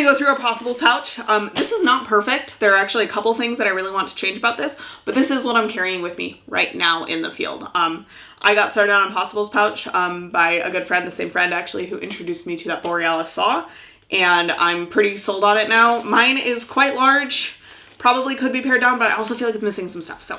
go through our possibles pouch. This is not perfect. There are actually a couple things that I really want to change about this, but this is what I'm carrying with me right now in the field. I got started on a possibles pouch by a good friend, the same friend actually who introduced me to that Borealis saw, and I'm pretty sold on it now. Mine is quite large, probably could be pared down, but I also feel like it's missing some stuff, so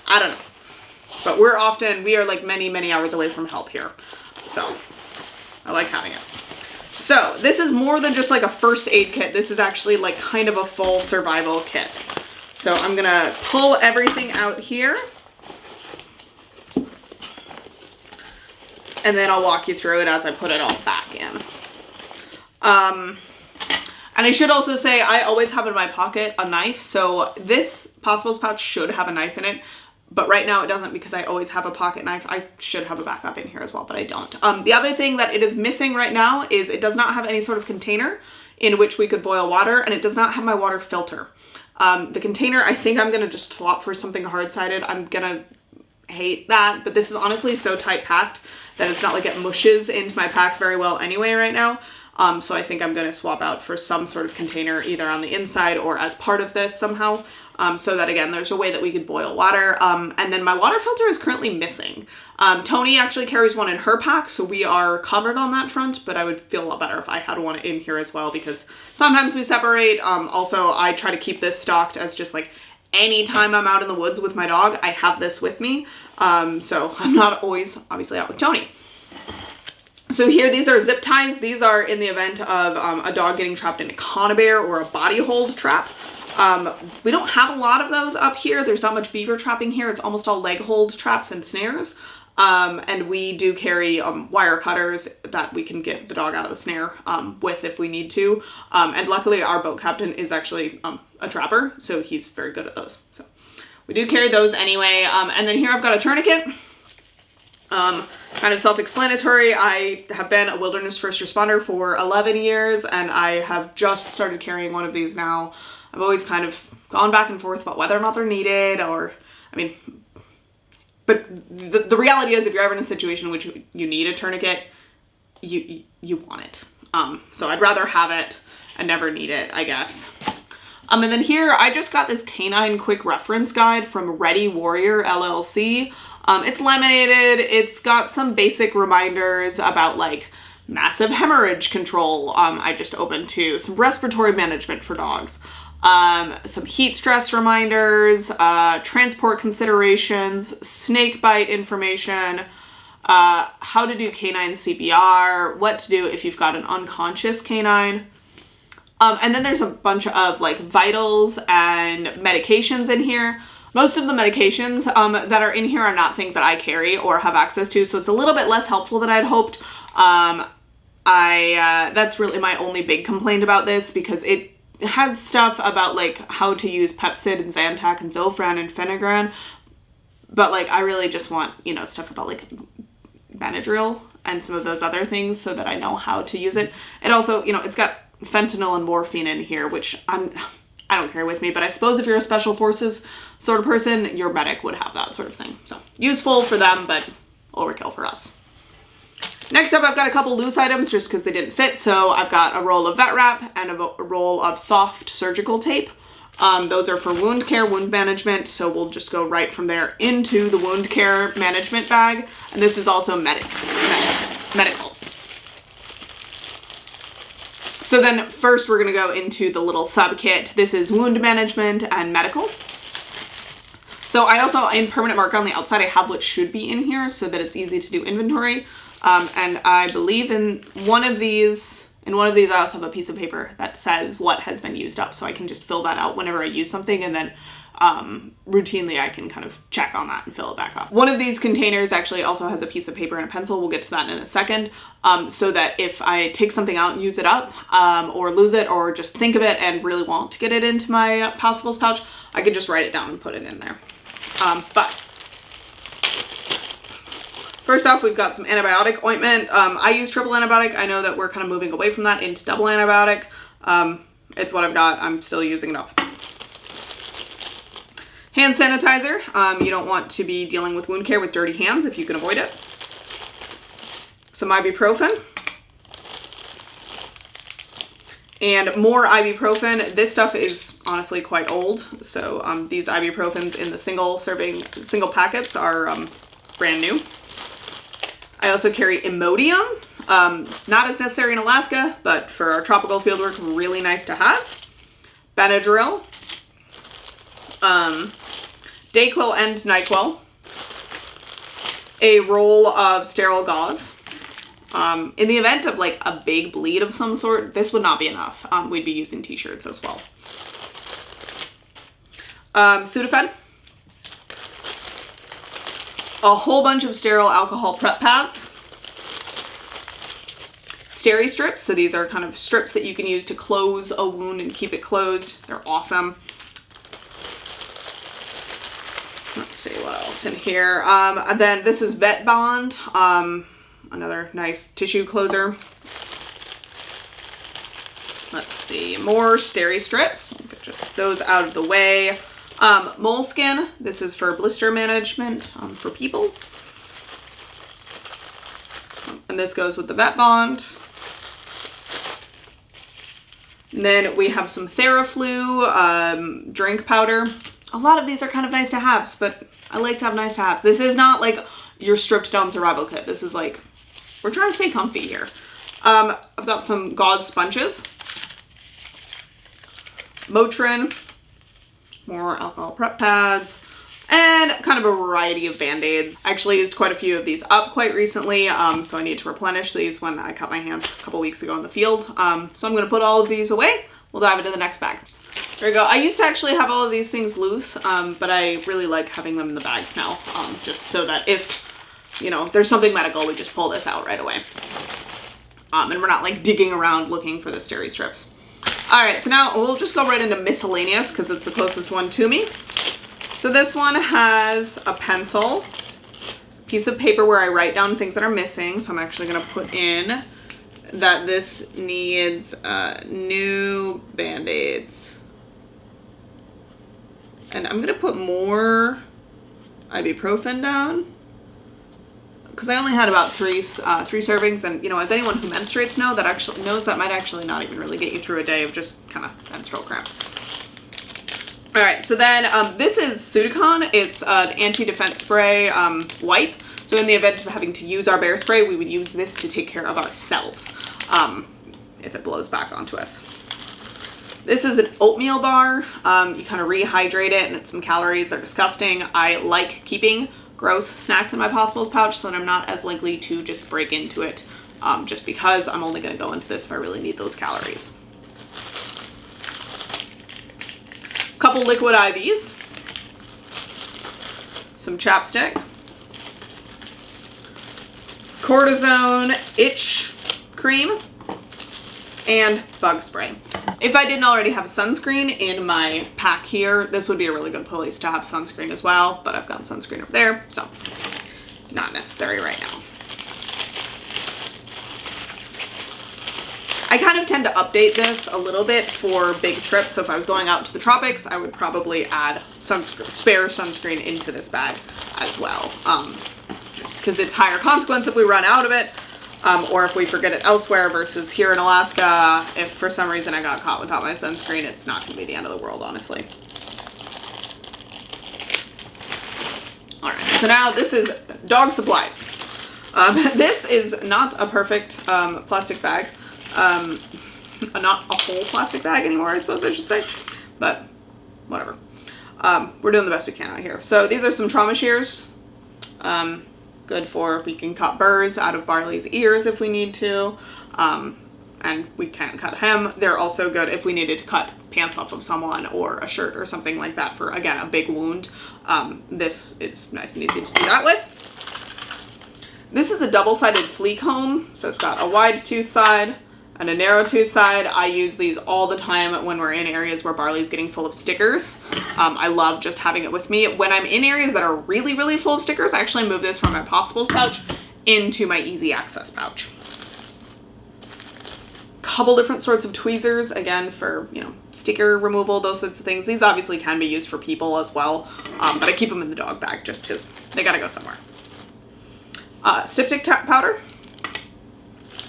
I don't know. But we are like many hours away from help here, so I like having it. So this is more than just like a first aid kit. This is actually like kind of a full survival kit. So I'm gonna pull everything out here. And then I'll walk you through it as I put it all back in. And I should also say I always have in my pocket a knife. So this possibles pouch should have a knife in it. But right now it doesn't because I always have a pocket knife. I should have a backup in here as well, but I don't. The other thing that it is missing right now is it does not have any sort of container in which we could boil water, and it does not have my water filter. The container, I think I'm gonna just swap for something hard-sided. I'm gonna hate that, but this is honestly so tight packed that it's not like it mushes into my pack very well anyway right now. So I think I'm gonna swap out for some sort of container either on the inside or as part of this somehow. So that again, there's a way that we could boil water. And then my water filter is currently missing. Tony actually carries one in her pack, so we are covered on that front, but I would feel a lot better if I had one in here as well because sometimes we separate. Also, I try to keep this stocked as just like anytime I'm out in the woods with my dog, I have this with me. So I'm not always obviously out with Tony. So here, these are zip ties. These are in the event of a dog getting trapped in a conibear or a body hold trap. We don't have a lot of those up here. There's not much beaver trapping here. It's almost all leg hold traps and snares. And we do carry wire cutters that we can get the dog out of the snare with if we need to. And luckily our boat captain is actually a trapper, so he's very good at those. So we do carry those anyway. And then here I've got a tourniquet. Kind of self-explanatory. I have been a wilderness first responder for 11 years and I have just started carrying one of these now. I've always kind of gone back and forth about whether or not they're needed or, I mean, but the reality is if you're ever in a situation in which you need a tourniquet, you want it. So I'd rather have it and never need it, I guess. And then here I just got this canine quick reference guide from Ready Warrior LLC. It's laminated. It's got some basic reminders about like massive hemorrhage control. I just opened to some respiratory management for dogs. Some heat stress reminders, transport considerations, snake bite information, how to do canine CPR, what to do if you've got an unconscious canine. And then there's a bunch of like vitals and medications in here. Most of the medications that are in here are not things that I carry or have access to, so it's a little bit less helpful than I'd hoped. That's really my only big complaint about this because it has stuff about like how to use Pepcid and Zantac and Zofran and Phenergan, but like I really just want, you know, stuff about like Benadryl and some of those other things so that I know how to use it. It also, you know, it's got fentanyl and morphine in here, which I don't carry with me, but I suppose if you're a special forces sort of person, your medic would have that sort of thing. So useful for them, but overkill for us. Next up, I've got a couple loose items just because they didn't fit. So I've got a roll of vet wrap and a roll of soft surgical tape. Those are for wound care, wound management. So we'll just go right from there into the wound care management bag. And this is also medical. So then first we're going to go into the little sub kit. This is wound management and medical. So I also, in permanent marker on the outside, I have what should be in here so that it's easy to do inventory. And I believe in one of these I also have a piece of paper that says what has been used up. So I can just fill that out whenever I use something, and then routinely I can kind of check on that and fill it back up. One of these containers actually also has a piece of paper and a pencil. We'll get to that in a second. So that if I take something out and use it up, or lose it, or just think of it and really want to get it into my possibles pouch, I could just write it down and put it in there. But first off, we've got some antibiotic ointment. I use triple antibiotic. I know that we're kind of moving away from that into double antibiotic. It's what I've got. I'm still using it up. Hand sanitizer. You don't want to be dealing with wound care with dirty hands if you can avoid it. Some ibuprofen. And more ibuprofen. This stuff is honestly quite old. So these ibuprofens in the single packets are brand new. I also carry Imodium. Not as necessary in Alaska, but for our tropical fieldwork, really nice to have. Benadryl. Dayquil and NyQuil. A roll of sterile gauze. In the event of like a big bleed of some sort, this would not be enough. We'd be using t-shirts as well. Sudafed. A whole bunch of sterile alcohol prep pads. Steri strips. So these are kind of strips that you can use to close a wound and keep it closed. They're awesome. Let's see what else in here. And then this is Vet Bond. Another nice tissue closer. Let's see, more Steri strips. I'll get just those out of the way. Moleskin. This is for blister management for people. And this goes with the Vet Bond. And then we have some Theraflu drink powder. A lot of these are kind of nice to haves, but I like to have nice to haves. This is not like your stripped down survival kit. This is like, we're trying to stay comfy here. I've got some gauze sponges. Motrin. More alcohol prep pads. And kind of a variety of Band-Aids. I actually used quite a few of these up quite recently, so I need to replenish these when I cut my hands a couple weeks ago in the field. So I'm going to put all of these away. We'll dive into the next bag. There we go. I used to actually have all of these things loose, but I really like having them in the bags now, just so that if, you know, there's something medical, we just pull this out right away. And we're not like digging around looking for the Steri strips. All right, so now we'll just go right into miscellaneous because it's the closest one to me. So this one has a pencil, piece of paper where I write down things that are missing. So I'm actually going to put in that this needs new Band-Aids. And I'm going to put more ibuprofen down because I only had about three servings. And, you know, as anyone who menstruates knows that might actually not even really get you through a day of just kind of menstrual cramps. All right, so then this is Sudicon. It's an anti-defense spray wipe. So in the event of having to use our bear spray, we would use this to take care of ourselves if it blows back onto us. This is an oatmeal bar. You kind of rehydrate it and it's some calories. They're disgusting. I like keeping gross snacks in my Possibles pouch so that I'm not as likely to just break into it just because I'm only going to go into this if I really need those calories. Couple liquid IVs, some chapstick, cortisone itch cream, and bug spray. If I didn't already have sunscreen in my pack here, this would be a really good place to have sunscreen as well, but I've got sunscreen over there, so not necessary right now. I kind of tend to update this a little bit for big trips. So if I was going out to the tropics, I would probably add spare sunscreen into this bag as well. Just because it's higher consequence if we run out of it, or if we forget it elsewhere versus here in Alaska. If for some reason I got caught without my sunscreen, it's not going to be the end of the world, honestly. All right, so now this is dog supplies. This is not a perfect plastic bag. Not a whole plastic bag anymore, I suppose I should say, but whatever. We're doing the best we can out here. So these are some trauma shears. Good for, we can cut burrs out of Barley's ears if we need to, and we can't cut hem. They're also good if we needed to cut pants off of someone or a shirt or something like that for, again, a big wound. This is nice and easy to do that with. This is a double-sided flea comb, so it's got a wide tooth side and a narrow tooth side. I use these all the time when we're in areas where Barley's getting full of stickers. I love just having it with me. When I'm in areas that are really, really full of stickers, I actually move this from my Possibles pouch into my Easy Access pouch. Couple different sorts of tweezers, again, for, you know, sticker removal, those sorts of things. These obviously can be used for people as well, but I keep them in the dog bag just because they gotta go somewhere. Styptic powder.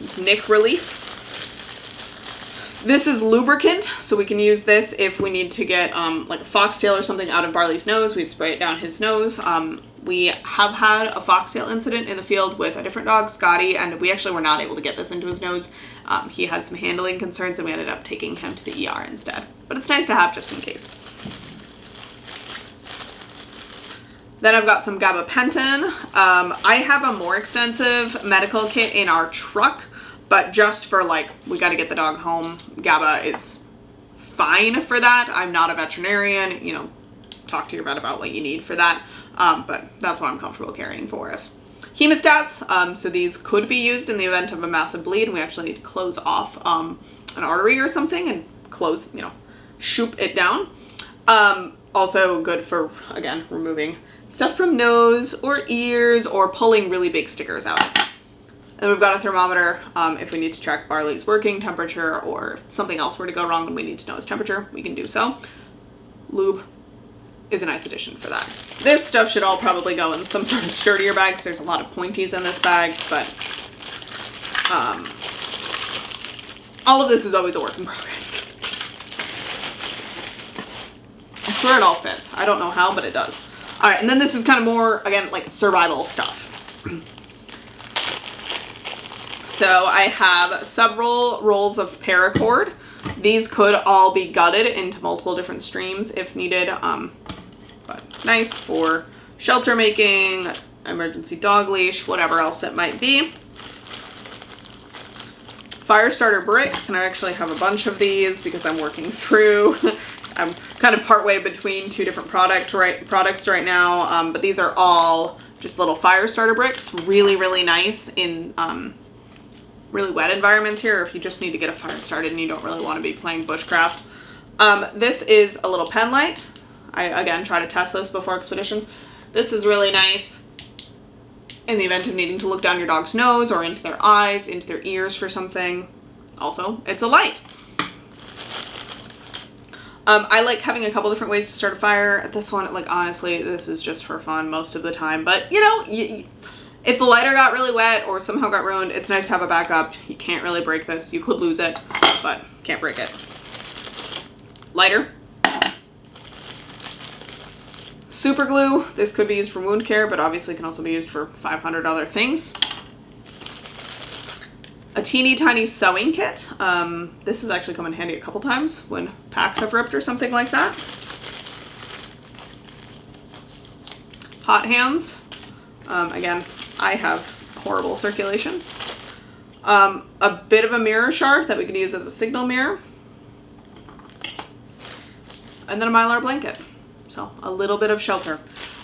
It's Nick Relief. This is lubricant, so we can use this if we need to get like a foxtail or something out of Barley's nose. We'd spray it down his nose. We have had a foxtail incident in the field with a different dog, Scotty, and we actually were not able to get this into his nose. He had some handling concerns and we ended up taking him to the ER instead. But it's nice to have just in case. Then I've got some gabapentin. I have a more extensive medical kit in our truck, but just for like, we got to get the dog home, GABA is fine for that. I'm not a veterinarian, you know, talk to your vet about what you need for that. But that's what I'm comfortable carrying for us. Hemostats, so these could be used in the event of a massive bleed and we actually need to close off an artery or something and close, you know, shoop it down. Also good for, again, removing stuff from nose or ears or pulling really big stickers out. And then we've got a thermometer if we need to track Barley's working temperature or if something else were to go wrong and we need to know his temperature, we can do so. Lube is a nice addition for that. This stuff should all probably go in some sort of sturdier bag because there's a lot of pointies in this bag, but all of this is always a work in progress. I swear it all fits. I don't know how, but it does. All right, and then this is kind of more, again, like survival stuff. So I have several rolls of paracord. These could all be gutted into multiple different streams if needed, but nice for shelter making, emergency dog leash, whatever else it might be. Fire starter bricks, and I actually have a bunch of these because I'm working through. I'm kind of partway between two different products right now, but these are all just little fire starter bricks. Really, really nice in really wet environments here, or if you just need to get a fire started and you don't really want to be playing bushcraft. This is a little pen light. I, again, try to test this before expeditions. This is really nice in the event of needing to look down your dog's nose or into their eyes, into their ears for something. Also, it's a light. I like having a couple different ways to start a fire. This one, like, honestly, this is just for fun most of the time. But, you know, if the lighter got really wet or somehow got ruined, it's nice to have a backup. You can't really break this. You could lose it, but can't break it. Lighter. Super glue. This could be used for wound care, but obviously can also be used for 500 other things. A teeny tiny sewing kit. This has actually come in handy a couple times when packs have ripped or something like that. Hot hands. Again, I have horrible circulation. A bit of a mirror shard that we could use as a signal mirror. And then a Mylar blanket. So a little bit of shelter.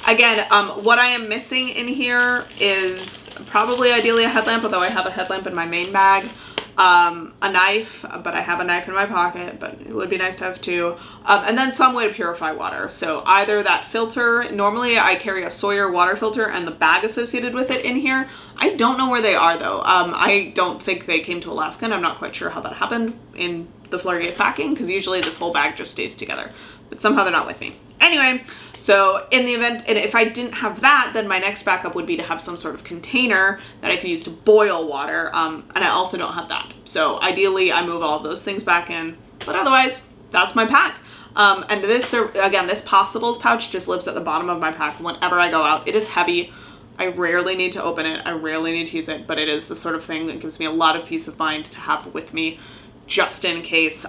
Again, what I am missing in here is probably ideally a headlamp, although I have a headlamp in my main bag. A knife, but I have a knife in my pocket, but it would be nice to have two. And then some way to purify water. So either that filter, normally I carry a Sawyer water filter and the bag associated with it in here. I don't know where they are though. I don't think they came to Alaska and I'm not quite sure how that happened in the Flurgate packing because usually this whole bag just stays together, but somehow they're not with me. Anyway, so in the event, and if I didn't have that, then my next backup would be to have some sort of container that I could use to boil water, and I also don't have that. So ideally, I move all of those things back in, but otherwise, that's my pack. And this, again, this Possibles pouch just lives at the bottom of my pack whenever I go out. It is heavy. I rarely need to open it. I rarely need to use it, but it is the sort of thing that gives me a lot of peace of mind to have with me just in case.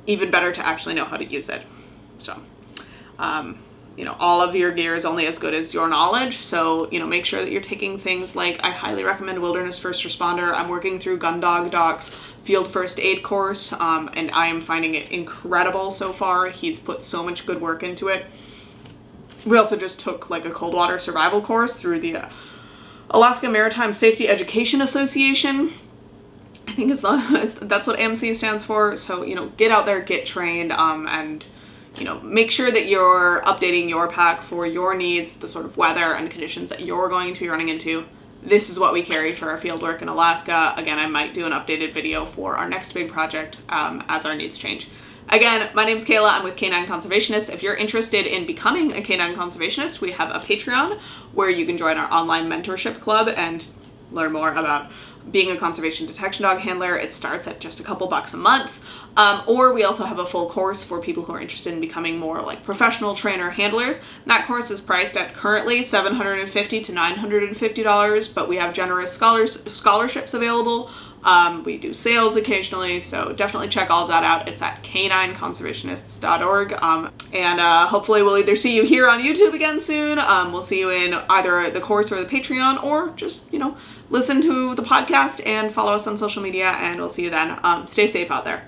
Even better to actually know how to use it. So, you know, all of your gear is only as good as your knowledge. So, you know, make sure that you're taking things like, I highly recommend Wilderness First Responder. I'm working through Gundog Doc's Field First Aid course, and I am finding it incredible so far. He's put so much good work into it. We also just took like a cold water survival course through the Alaska Maritime Safety Education Association. I think that's what AMC stands for. So, you know, get out there, get trained, and you know, make sure that you're updating your pack for your needs, the sort of weather and conditions that you're going to be running into. This is what we carry for our field work in Alaska. Again, I might do an updated video for our next big project as our needs change. Again, my name's Kayla. I'm with Canine Conservationists. If you're interested in becoming a canine conservationist, we have a Patreon where you can join our online mentorship club and learn more about being a conservation detection dog handler. It starts at just a couple bucks a month. Or we also have a full course for people who are interested in becoming more like professional trainer handlers. That course is priced at currently $750 to $950, but we have generous scholarships available. We do sales occasionally, so definitely check all of that out. It's at canineconservationists.org. And hopefully we'll either see you here on YouTube again soon. We'll see you in either the course or the Patreon, or just, listen to the podcast and follow us on social media, and we'll see you then. Stay safe out there.